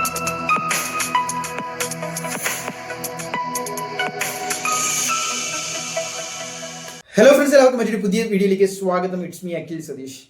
Hello friends, എല്ലാവർക്കും മറ്റൊരു പുതിയ വീഡിയോയിലേക്ക് സ്വാഗതം. It's me Akhil Satheesh.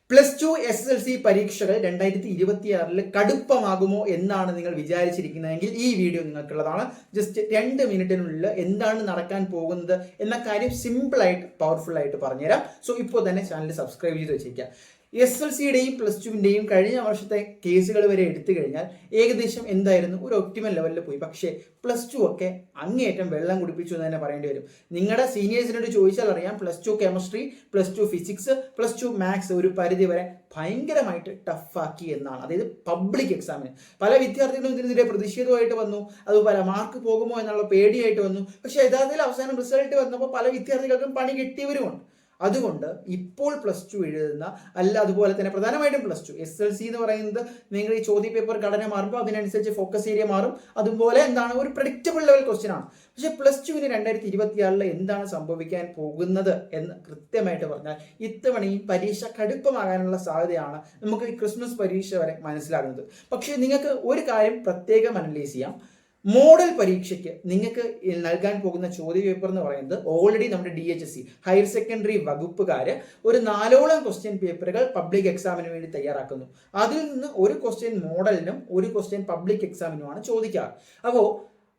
+2 SSLC പരീക്ഷകൾ 2026 കടുപ്പമാകുമോ എന്നാണ് നിങ്ങൾ വിചാരിച്ചിരിക്കുന്നതെങ്കിൽ ഈ വീഡിയോ നിങ്ങൾക്കുള്ളതാണ്. ജസ്റ്റ് 2 മിനിറ്റിനുള്ളിൽ എന്താണ് നടക്കാൻ പോകുന്നത് എന്ന കാര്യം സിമ്പിളായിട്ട് പവർഫുൾ ആയിട്ട് പറഞ്ഞുതരാം. സോ ഇപ്പോൾ തന്നെ ചാനൽ സബ്സ്ക്രൈബ് ചെയ്ത് വെച്ചേക്കുക. SSLCയുടെയും +2വിൻ്റെയും കഴിഞ്ഞ വർഷത്തെ കേസുകൾ വരെ എടുത്തു കഴിഞ്ഞാൽ ഏകദേശം എന്തായിരുന്നു, ഒരു ഒപ്റ്റിമൽ ലെവലിൽ പോയി. പക്ഷേ +2 ഒക്കെ അങ്ങേയറ്റം വെള്ളം കുടിപ്പിച്ചു എന്ന് തന്നെ പറയേണ്ടി വരും. നിങ്ങളുടെ സീനിയേഴ്സിനോട് ചോദിച്ചാൽ അറിയാം, +2 കെമിസ്ട്രി, +2 ഫിസിക്സ്, +2 മാത്സ് ഒരു പരിധി വരെ ഭയങ്കരമായിട്ട് ടഫാക്കി എന്നാണ്. അതായത് പബ്ലിക് എക്സാമിന് പല വിദ്യാർത്ഥികളും ഇതിനെതിരെ പ്രതിഷേധമായിട്ട് വന്നു. അത് പല മാർക്ക് പോകുമോ എന്നുള്ള പേടിയായിട്ട് വന്നു. പക്ഷേ യഥാർത്ഥത്തിൽ അവസാനം റിസൾട്ട് വന്നപ്പോൾ പല വിദ്യാർത്ഥികൾക്കും പണി കിട്ടിയവരുമുണ്ട്. അതുകൊണ്ട് ഇപ്പോൾ +2 എഴുതുന്ന അതുപോലെ തന്നെ പ്രധാനമായിട്ടും +2 SSLC എന്ന് പറയുന്നത് നിങ്ങൾ ഈ ചോദ്യ പേപ്പർ ഘടന മാറുമ്പോൾ അതിനനുസരിച്ച് ഫോക്കസ് ഏരിയ മാറും. അതുപോലെ എന്താണ് ഒരു പ്രഡിക്റ്റബിൾ ലെവൽ ക്വസ്റ്റ്യൻ ആണ്. പക്ഷെ +2വിന് 2026 എന്താണ് സംഭവിക്കാൻ പോകുന്നത് എന്ന് കൃത്യമായിട്ട് പറഞ്ഞാൽ ഇത്തവണയും പരീക്ഷ കടുപ്പമാകാനുള്ള സാധ്യതയാണ് നമുക്ക് ഈ ക്രിസ്മസ് പരീക്ഷ വരെ മനസ്സിലാകുന്നത്. പക്ഷേ നിങ്ങൾക്ക് ഒരു കാര്യം പ്രത്യേകം അനലൈസ് ചെയ്യാം. മോഡൽ പരീക്ഷയ്ക്ക് നിങ്ങൾക്ക് നൽകാൻ പോകുന്ന ചോദ്യപേപ്പർ എന്ന് പറയുന്നത് ഓൾറെഡി നമ്മുടെ DHSC ഹയർ സെക്കൻഡറി വകുപ്പുകാർ ഒരു 4ഓളം ക്വസ്റ്റ്യൻ പേപ്പറുകൾ പബ്ലിക് എക്സാമിന് വേണ്ടി തയ്യാറാക്കുന്നു. അതിൽ നിന്ന് ഒരു ക്വസ്റ്റ്യൻ മോഡലിനും ഒരു ക്വസ്റ്റ്യൻ പബ്ലിക് എക്സാമിനുമാണ് ചോദിക്കാറ്. അപ്പോൾ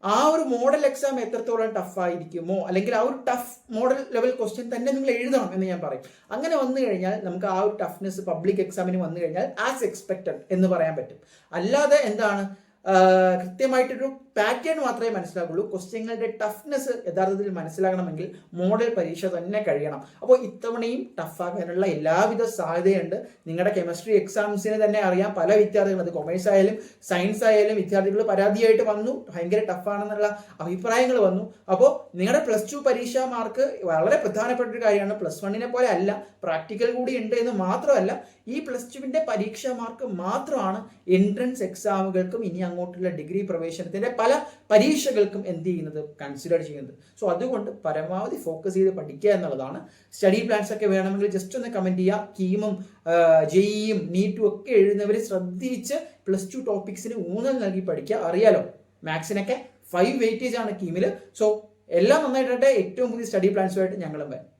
ആ ഒരു മോഡൽ എക്സാം എത്രത്തോളം ടഫായിരിക്കുമോ, അല്ലെങ്കിൽ ആ ഒരു ടഫ് മോഡൽ ലെവൽ ക്വസ്റ്റ്യൻ തന്നെ നിങ്ങൾ എഴുതണം എന്ന് ഞാൻ പറയും. അങ്ങനെ വന്നു കഴിഞ്ഞാൽ നമുക്ക് ആ ഒരു ടഫ്നെസ് പബ്ലിക് എക്സാമിന് വന്നു കഴിഞ്ഞാൽ ആസ് എക്സ്പെക്റ്റഡ് എന്ന് പറയാൻ പറ്റും. അല്ലാതെ എന്താണ് കൃത്യമായിട്ടൊരു പാറ്റേൺ മാത്രമേ മനസ്സിലാകുള്ളൂ. ക്വസ്റ്റ്യങ്ങളുടെ ടഫ്നെസ് യഥാർത്ഥത്തിൽ മനസ്സിലാകണമെങ്കിൽ മോഡൽ പരീക്ഷ തന്നെ കഴിയണം. അപ്പോൾ ഇത്തവണയും ടഫാകാനുള്ള എല്ലാവിധ സാധ്യതയുണ്ട്. നിങ്ങളുടെ കെമിസ്ട്രി എക്സാംസിന് തന്നെ അറിയാം, പല വിദ്യാർത്ഥികളും, അത് കൊമേഴ്സ് ആയാലും സയൻസ് ആയാലും വിദ്യാർത്ഥികൾ പരാതിയായിട്ട് വന്നു, ഭയങ്കര ടഫാണെന്നുള്ള അഭിപ്രായങ്ങൾ വന്നു. അപ്പോൾ നിങ്ങളുടെ +2 പരീക്ഷാ മാർക്ക് വളരെ പ്രധാനപ്പെട്ട ഒരു കാര്യമാണ്. +1നെ പോലെ അല്ല, പ്രാക്ടിക്കൽ കൂടി ഉണ്ട് എന്ന് മാത്രമല്ല, ഈ +2വിൻ്റെ പരീക്ഷാ മാർക്ക് മാത്രമാണ് എൻട്രൻസ് എക്സാമുകൾക്കും ഇനി അങ്ങോട്ടുള്ള ഡിഗ്രി പ്രവേശനത്തിന്റെ പല പരീക്ഷകൾക്കും എന്ത് ചെയ്യുന്നത്, കൺസിഡർ ചെയ്യുന്നത്. സോ അതുകൊണ്ട് പരമാവധി ഫോക്കസ് ചെയ്ത് പഠിക്കുക എന്നുള്ളതാണ്. സ്റ്റഡി പ്ലാൻസ് ഒക്കെ വേണമെങ്കിൽ ജസ്റ്റ് ഒന്ന് കമന്റ് ചെയ്യുക. കീമും JEEയും നീറ്റും ഒക്കെ എഴുതുന്നവർ ശ്രദ്ധിച്ച് +2 ടോപ്പിക്സിന് ഊന്നൽ നൽകി പഠിക്കുക. അറിയാലോ, മാത്സിനൊക്കെ 5 വെയിറ്റേജ് ആണ് കീമിൽ. സോ എല്ലാം നന്നായിട്ടെ. ഏറ്റവും പുതിയ സ്റ്റഡി പ്ലാൻസുമായിട്ട് ഞങ്ങളും വരാം.